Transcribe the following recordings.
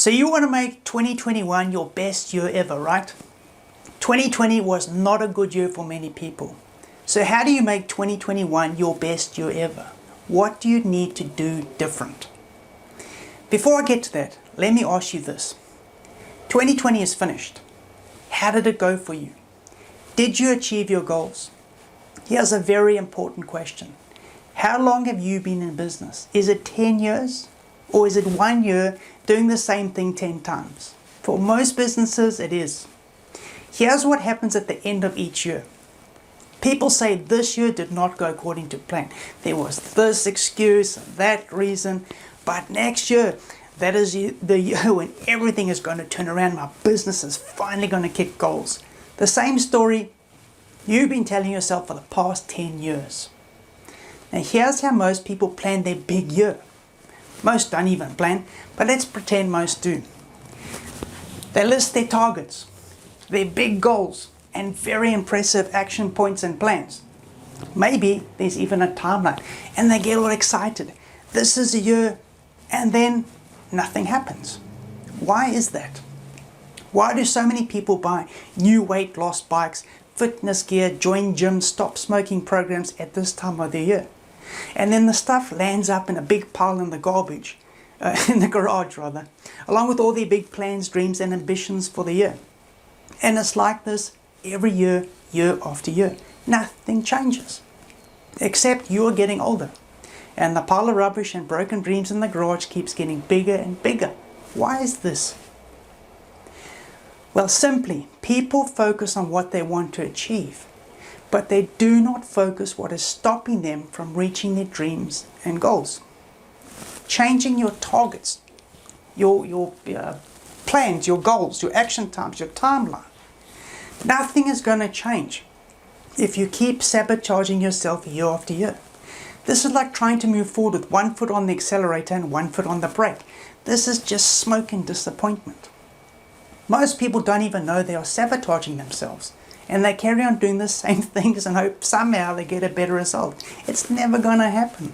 So you want to make 2021 your best year ever, right? 2020 was not a good year for many people. So how do you make 2021 your best year ever? What do you need to do different? Before I get to that, let me ask you this. 2020 is finished. How did it go for you? Did you achieve your goals? Here's a very important question. How long have you been in business? Is it 10 years? Or is it 1 year doing the same thing 10 times? For most businesses, it is. Here's what happens at the end of each year. People say this year did not go according to plan. There was this excuse, that reason, but next year, that is the year when everything is going to turn around. My business is finally going to kick goals. The same story you've been telling yourself for the past 10 years. Now here's how most people plan their big year. Most don't even plan, but let's pretend most do. They list their targets, their big goals, and very impressive action points and plans. Maybe there's even a timeline, and they get all excited. This is a year, and then nothing happens. Why is that? Why do so many people buy new weight loss bikes, fitness gear, join gyms, stop smoking programs at this time of the year? And then the stuff lands up in a big pile in the garbage, in the garage rather, along with all their big plans, dreams and ambitions for the year. And it's like this every year, year after year. Nothing changes, except you're getting older. And the pile of rubbish and broken dreams in the garage keeps getting bigger and bigger. Why is this? Well, simply, people focus on what they want to achieve, but they do not focus what is stopping them from reaching their dreams and goals. Changing your targets, your plans, your goals, your action times, your timeline. Nothing is going to change if you keep sabotaging yourself year after year. This is like trying to move forward with 1 foot on the accelerator and 1 foot on the brake. This is just smoke and disappointment. Most people don't even know they are sabotaging themselves, and they carry on doing the same things and hope somehow they get a better result. It's never going to happen.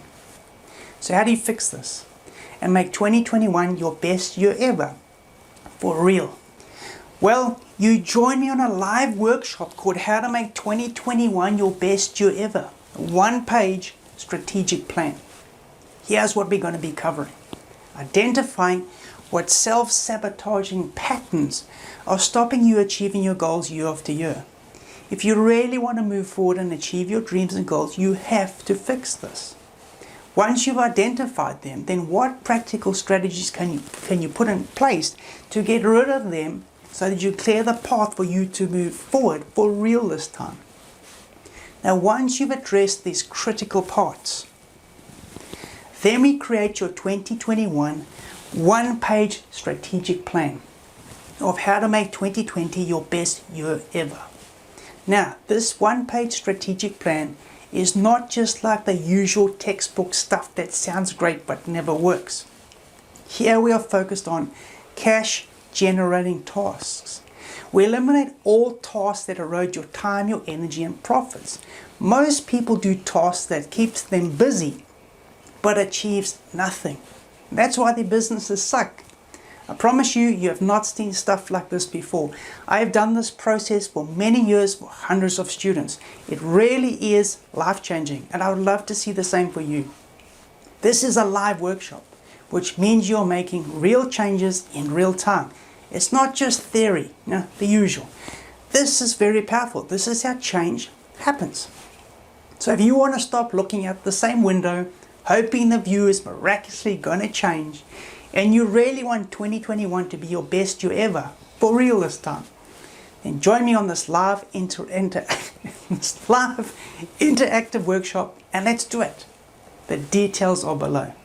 So how do you fix this and make 2021 your best year ever? For real. Well, you join me on a live workshop called How to Make 2021 Your Best Year Ever. A 1-page strategic plan. Here's what we're going to be covering. Identifying what self-sabotaging patterns are stopping you achieving your goals year after year. If you really want to move forward and achieve your dreams and goals, you have to fix this. Once you've identified them, then what practical strategies can you put in place to get rid of them so that you clear the path for you to move forward for real this time? Now, once you've addressed these critical parts, then we create your 2021 1-page strategic plan of how to make 2020 your best year ever. Now, this 1-page strategic plan is not just like the usual textbook stuff that sounds great but never works. Here we are focused on cash generating tasks. We eliminate all tasks that erode your time, your energy and profits. Most people do tasks that keeps them busy but achieves nothing. That's why their businesses suck. I promise you, you have not seen stuff like this before. I have done this process for many years for hundreds of students. It really is life-changing, and I would love to see the same for you. This is a live workshop, which means you're making real changes in real time. It's not just theory, the usual. This is very powerful. This is how change happens. So if you want to stop looking at the same window, hoping the view is miraculously going to change, and you really want 2021 to be your best year ever, for real this time, then join me on this live interactive workshop, and let's do it. The details are below.